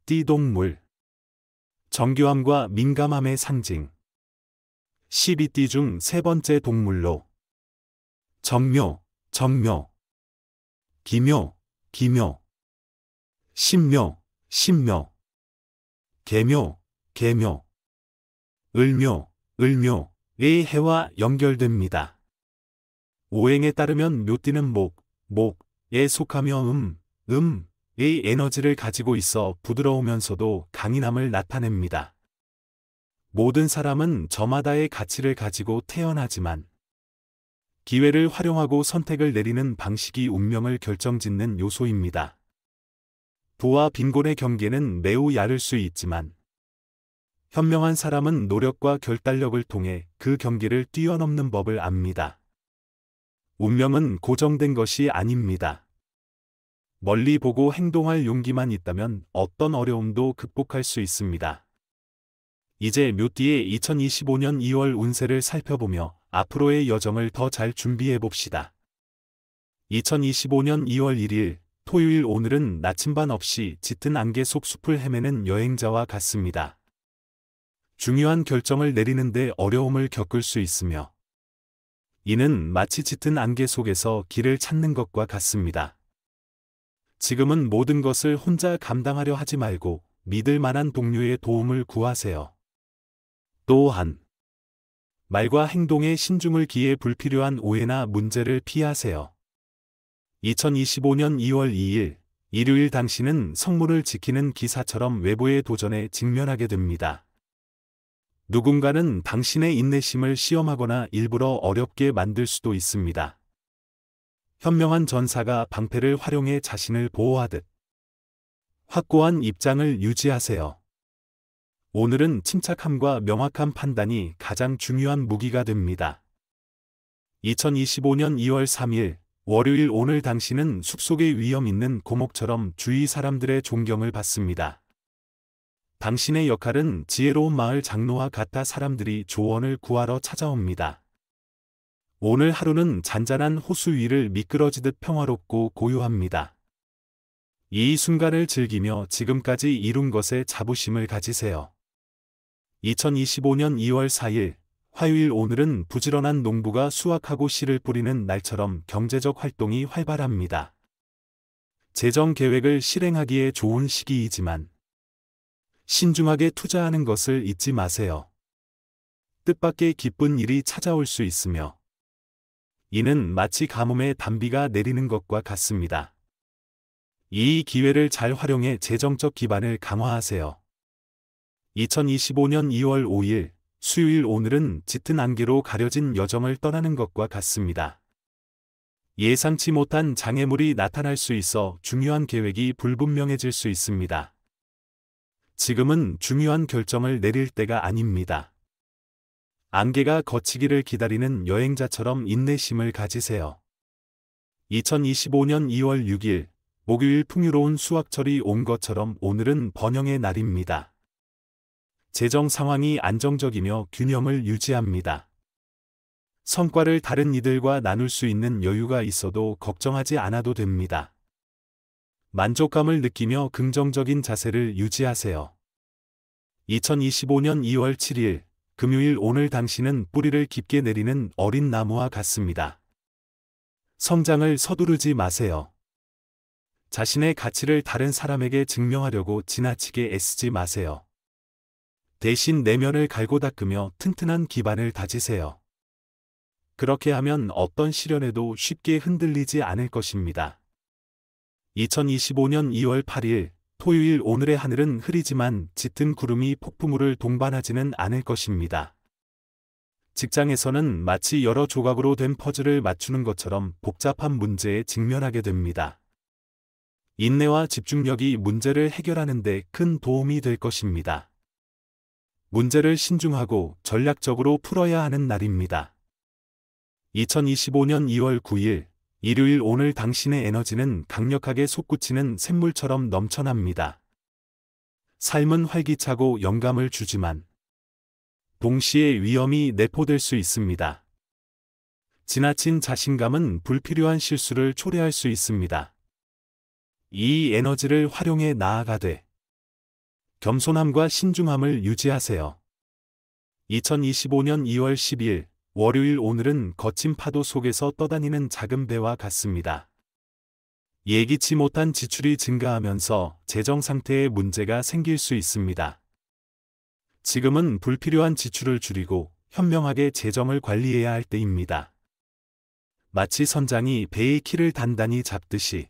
띠동물. 정교함과 민감함의 상징. 12띠 중 세 번째 동물로. 정묘, 정묘. 기묘, 기묘. 신묘, 신묘. 계묘, 계묘. 을묘, 을묘의 해와 연결됩니다. 오행에 따르면 묘띠는 목, 목에 속하며 의 에너지를 가지고 있어 부드러우면서도 강인함을 나타냅니다. 모든 사람은 저마다의 가치를 가지고 태어나지만 기회를 활용하고 선택을 내리는 방식이 운명을 결정짓는 요소입니다. 부와 빈곤의 경계는 매우 얕을 수 있지만 현명한 사람은 노력과 결단력을 통해 그 경계를 뛰어넘는 법을 압니다. 운명은 고정된 것이 아닙니다. 멀리 보고 행동할 용기만 있다면 어떤 어려움도 극복할 수 있습니다. 이제 묘띠의 2025년 2월 운세를 살펴보며 앞으로의 여정을 더 잘 준비해 봅시다. 2025년 2월 1일 토요일. 오늘은 나침반 없이 짙은 안개 속 숲을 헤매는 여행자와 같습니다. 중요한 결정을 내리는데 어려움을 겪을 수 있으며 이는 마치 짙은 안개 속에서 길을 찾는 것과 같습니다. 지금은 모든 것을 혼자 감당하려 하지 말고 믿을 만한 동료의 도움을 구하세요. 또한 말과 행동에 신중을 기해 불필요한 오해나 문제를 피하세요. 2025년 2월 2일 일요일 당신은 성문을 지키는 기사처럼 외부의 도전에 직면하게 됩니다. 누군가는 당신의 인내심을 시험하거나 일부러 어렵게 만들 수도 있습니다. 현명한 전사가 방패를 활용해 자신을 보호하듯 확고한 입장을 유지하세요. 오늘은 침착함과 명확한 판단이 가장 중요한 무기가 됩니다. 2025년 2월 3일 월요일. 오늘 당신은 숲속의 위험 있는 고목처럼 주위 사람들의 존경을 받습니다. 당신의 역할은 지혜로운 마을 장로와 같아 사람들이 조언을 구하러 찾아옵니다. 오늘 하루는 잔잔한 호수 위를 미끄러지듯 평화롭고 고요합니다. 이 순간을 즐기며 지금까지 이룬 것에 자부심을 가지세요. 2025년 2월 4일 화요일. 오늘은 부지런한 농부가 수확하고 씨를 뿌리는 날처럼 경제적 활동이 활발합니다. 재정 계획을 실행하기에 좋은 시기이지만 신중하게 투자하는 것을 잊지 마세요. 뜻밖의 기쁜 일이 찾아올 수 있으며 이는 마치 가뭄에 단비가 내리는 것과 같습니다. 이 기회를 잘 활용해 재정적 기반을 강화하세요. 2025년 2월 5일 수요일. 오늘은 짙은 안개로 가려진 여정을 떠나는 것과 같습니다. 예상치 못한 장애물이 나타날 수 있어 중요한 계획이 불분명해질 수 있습니다. 지금은 중요한 결정을 내릴 때가 아닙니다. 안개가 걷히기를 기다리는 여행자처럼 인내심을 가지세요. 2025년 2월 6일 목요일. 풍요로운 수확철이 온 것처럼 오늘은 번영의 날입니다. 재정 상황이 안정적이며 균형을 유지합니다. 성과를 다른 이들과 나눌 수 있는 여유가 있어도 걱정하지 않아도 됩니다. 만족감을 느끼며 긍정적인 자세를 유지하세요. 2025년 2월 7일 금요일. 오늘 당신은 뿌리를 깊게 내리는 어린 나무와 같습니다. 성장을 서두르지 마세요. 자신의 가치를 다른 사람에게 증명하려고 지나치게 애쓰지 마세요. 대신 내면을 갈고 닦으며 튼튼한 기반을 다지세요. 그렇게 하면 어떤 시련에도 쉽게 흔들리지 않을 것입니다. 2025년 2월 8일 토요일. 오늘의 하늘은 흐리지만 짙은 구름이 폭풍우를 동반하지는 않을 것입니다. 직장에서는 마치 여러 조각으로 된 퍼즐을 맞추는 것처럼 복잡한 문제에 직면하게 됩니다. 인내와 집중력이 문제를 해결하는 데 큰 도움이 될 것입니다. 문제를 신중하고 전략적으로 풀어야 하는 날입니다. 2025년 2월 9일 일요일. 오늘 당신의 에너지는 강력하게 솟구치는 샘물처럼 넘쳐납니다. 삶은 활기차고 영감을 주지만 동시에 위험이 내포될 수 있습니다. 지나친 자신감은 불필요한 실수를 초래할 수 있습니다. 이 에너지를 활용해 나아가되 겸손함과 신중함을 유지하세요. 2025년 2월 12일 월요일 오늘은 거친 파도 속에서 떠다니는 작은 배와 같습니다. 예기치 못한 지출이 증가하면서 재정 상태에 문제가 생길 수 있습니다. 지금은 불필요한 지출을 줄이고 현명하게 재정을 관리해야 할 때입니다. 마치 선장이 배의 키를 단단히 잡듯이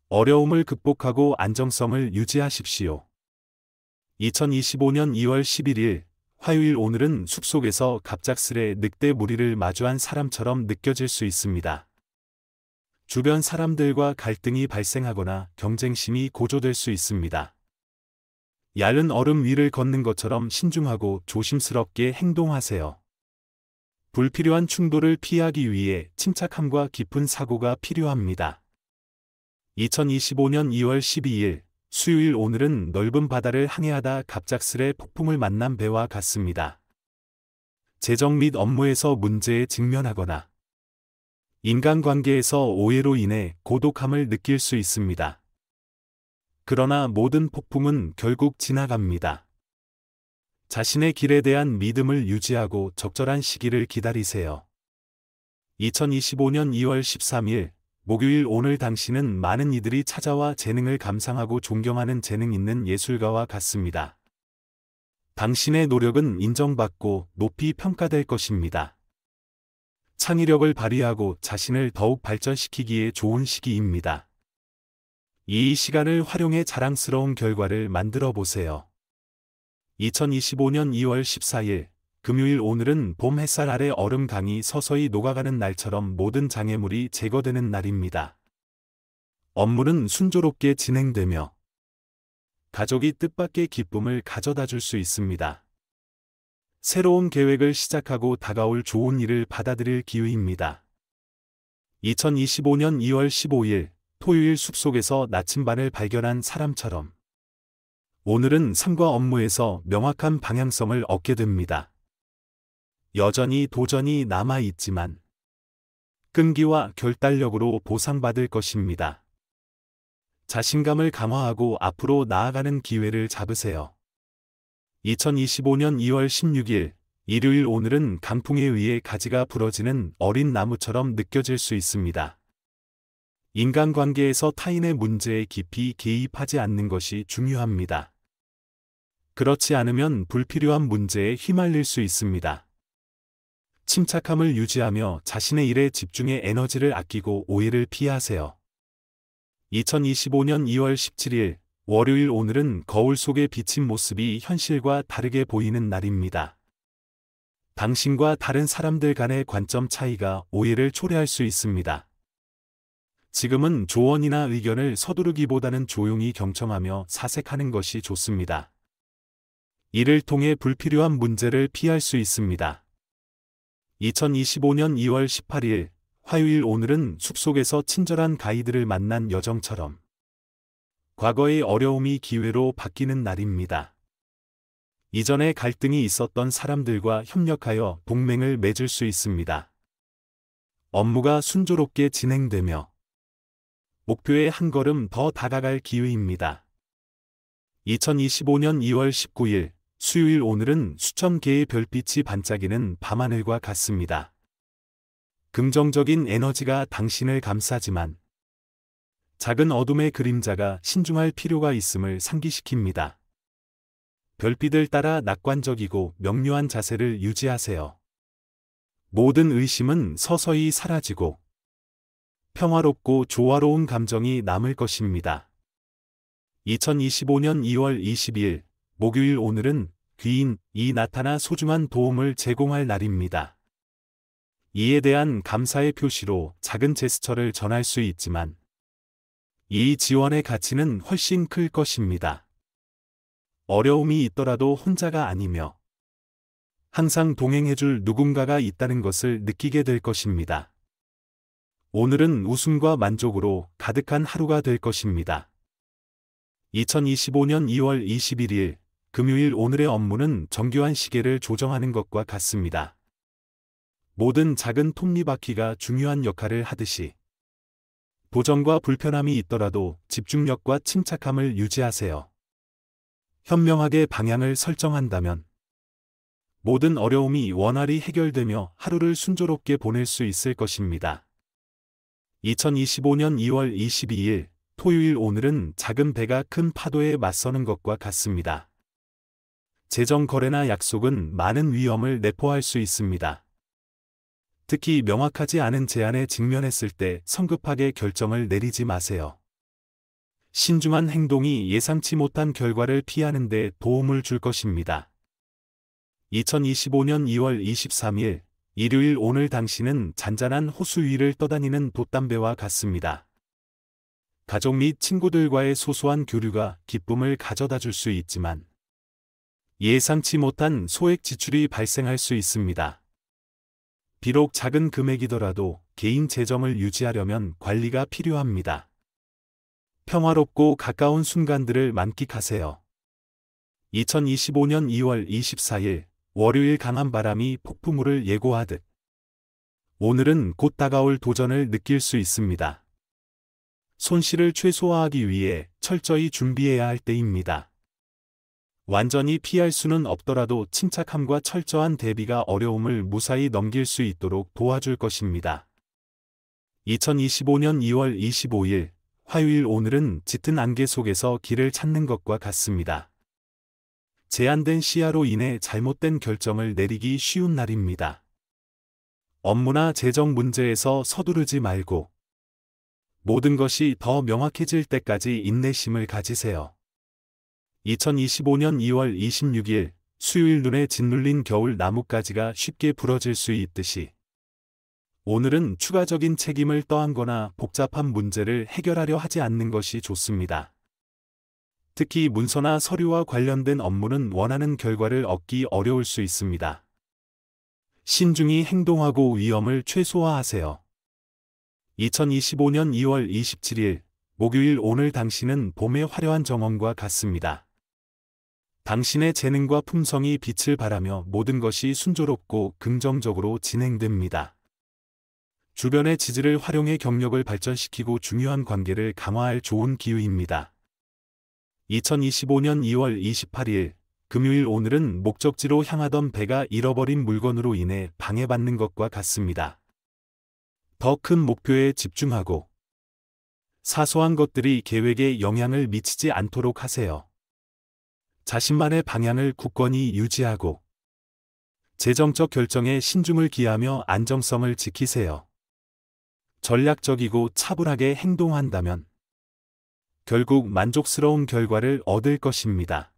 어려움을 극복하고 안정성을 유지하십시오. 2025년 2월 11일 화요일 오늘은 숲속에서 갑작스레 늑대 무리를 마주한 사람처럼 느껴질 수 있습니다. 주변 사람들과 갈등이 발생하거나 경쟁심이 고조될 수 있습니다. 얇은 얼음 위를 걷는 것처럼 신중하고 조심스럽게 행동하세요. 불필요한 충돌을 피하기 위해 침착함과 깊은 사고가 필요합니다. 2025년 2월 12일 수요일 오늘은 넓은 바다를 항해하다 갑작스레 폭풍을 만난 배와 같습니다. 재정 및 업무에서 문제에 직면하거나 인간관계에서 오해로 인해 고독함을 느낄 수 있습니다. 그러나 모든 폭풍은 결국 지나갑니다. 자신의 길에 대한 믿음을 유지하고 적절한 시기를 기다리세요. 2025년 2월 13일 목요일 오늘 당신은 많은 이들이 찾아와 재능을 감상하고 존경하는 재능 있는 예술가와 같습니다. 당신의 노력은 인정받고 높이 평가될 것입니다. 창의력을 발휘하고 자신을 더욱 발전시키기에 좋은 시기입니다. 이 시간을 활용해 자랑스러운 결과를 만들어 보세요. 2025년 2월 14일 금요일 오늘은 봄 햇살 아래 얼음강이 서서히 녹아가는 날처럼 모든 장애물이 제거되는 날입니다. 업무는 순조롭게 진행되며 가족이 뜻밖의 기쁨을 가져다 줄 수 있습니다. 새로운 계획을 시작하고 다가올 좋은 일을 받아들일 기회입니다. 2025년 2월 15일 토요일 숲속에서 나침반을 발견한 사람처럼 오늘은 삶과 업무에서 명확한 방향성을 얻게 됩니다. 여전히 도전이 남아있지만 끈기와 결단력으로 보상받을 것입니다. 자신감을 강화하고 앞으로 나아가는 기회를 잡으세요. 2025년 2월 16일 일요일 오늘은 강풍에 의해 가지가 부러지는 어린 나무처럼 느껴질 수 있습니다. 인간관계에서 타인의 문제에 깊이 개입하지 않는 것이 중요합니다. 그렇지 않으면 불필요한 문제에 휘말릴 수 있습니다. 침착함을 유지하며 자신의 일에 집중해 에너지를 아끼고 오해를 피하세요. 2025년 2월 17일 월요일 오늘은 거울 속에 비친 모습이 현실과 다르게 보이는 날입니다. 당신과 다른 사람들 간의 관점 차이가 오해를 초래할 수 있습니다. 지금은 조언이나 의견을 서두르기보다는 조용히 경청하며 사색하는 것이 좋습니다. 이를 통해 불필요한 문제를 피할 수 있습니다. 2025년 2월 18일 화요일 오늘은 숲속에서 친절한 가이드를 만난 여정처럼 과거의 어려움이 기회로 바뀌는 날입니다. 이전에 갈등이 있었던 사람들과 협력하여 동맹을 맺을 수 있습니다. 업무가 순조롭게 진행되며 목표에 한 걸음 더 다가갈 기회입니다. 2025년 2월 19일 수요일 오늘은 수천 개의 별빛이 반짝이는 밤하늘과 같습니다. 긍정적인 에너지가 당신을 감싸지만 작은 어둠의 그림자가 신중할 필요가 있음을 상기시킵니다. 별빛을 따라 낙관적이고 명료한 자세를 유지하세요. 모든 의심은 서서히 사라지고 평화롭고 조화로운 감정이 남을 것입니다. 2025년 2월 22일 목요일 오늘은 귀인이 나타나 소중한 도움을 제공할 날입니다. 이에 대한 감사의 표시로 작은 제스처를 전할 수 있지만 이 지원의 가치는 훨씬 클 것입니다. 어려움이 있더라도 혼자가 아니며 항상 동행해줄 누군가가 있다는 것을 느끼게 될 것입니다. 오늘은 웃음과 만족으로 가득한 하루가 될 것입니다. 2025년 2월 21일 금요일 오늘의 업무는 정교한 시계를 조정하는 것과 같습니다. 모든 작은 톱니바퀴가 중요한 역할을 하듯이 도전과 불편함이 있더라도 집중력과 침착함을 유지하세요. 현명하게 방향을 설정한다면 모든 어려움이 원활히 해결되며 하루를 순조롭게 보낼 수 있을 것입니다. 2025년 2월 22일 토요일 오늘은 작은 배가 큰 파도에 맞서는 것과 같습니다. 재정 거래나 약속은 많은 위험을 내포할 수 있습니다. 특히 명확하지 않은 제안에 직면했을 때 성급하게 결정을 내리지 마세요. 신중한 행동이 예상치 못한 결과를 피하는 데 도움을 줄 것입니다. 2025년 2월 23일 일요일 오늘 당신은 잔잔한 호수 위를 떠다니는 돛담배와 같습니다. 가족 및 친구들과의 소소한 교류가 기쁨을 가져다 줄 수 있지만 예상치 못한 소액 지출이 발생할 수 있습니다. 비록 작은 금액이더라도 개인 재정을 유지하려면 관리가 필요합니다. 평화롭고 가까운 순간들을 만끽하세요. 2025년 2월 24일 월요일 강한 바람이 폭풍우를 예고하듯 오늘은 곧 다가올 도전을 느낄 수 있습니다. 손실을 최소화하기 위해 철저히 준비해야 할 때입니다. 완전히 피할 수는 없더라도 침착함과 철저한 대비가 어려움을 무사히 넘길 수 있도록 도와줄 것입니다. 2025년 2월 25일 화요일 오늘은 짙은 안개 속에서 길을 찾는 것과 같습니다. 제한된 시야로 인해 잘못된 결정을 내리기 쉬운 날입니다. 업무나 재정 문제에서 서두르지 말고 모든 것이 더 명확해질 때까지 인내심을 가지세요. 2025년 2월 26일 수요일 눈에 짓눌린 겨울 나뭇가지가 쉽게 부러질 수 있듯이 오늘은 추가적인 책임을 떠안거나 복잡한 문제를 해결하려 하지 않는 것이 좋습니다. 특히 문서나 서류와 관련된 업무는 원하는 결과를 얻기 어려울 수 있습니다. 신중히 행동하고 위험을 최소화하세요. 2025년 2월 27일 목요일 오늘 당신은 봄의 화려한 정원과 같습니다. 당신의 재능과 품성이 빛을 발하며 모든 것이 순조롭고 긍정적으로 진행됩니다. 주변의 지지를 활용해 경력을 발전시키고 중요한 관계를 강화할 좋은 기회입니다. 2025년 2월 28일 금요일 오늘은 목적지로 향하던 배가 잃어버린 물건으로 인해 방해받는 것과 같습니다. 더 큰 목표에 집중하고 사소한 것들이 계획에 영향을 미치지 않도록 하세요. 자신만의 방향을 굳건히 유지하고 재정적 결정에 신중을 기하며 안정성을 지키세요. 전략적이고 차분하게 행동한다면 결국 만족스러운 결과를 얻을 것입니다.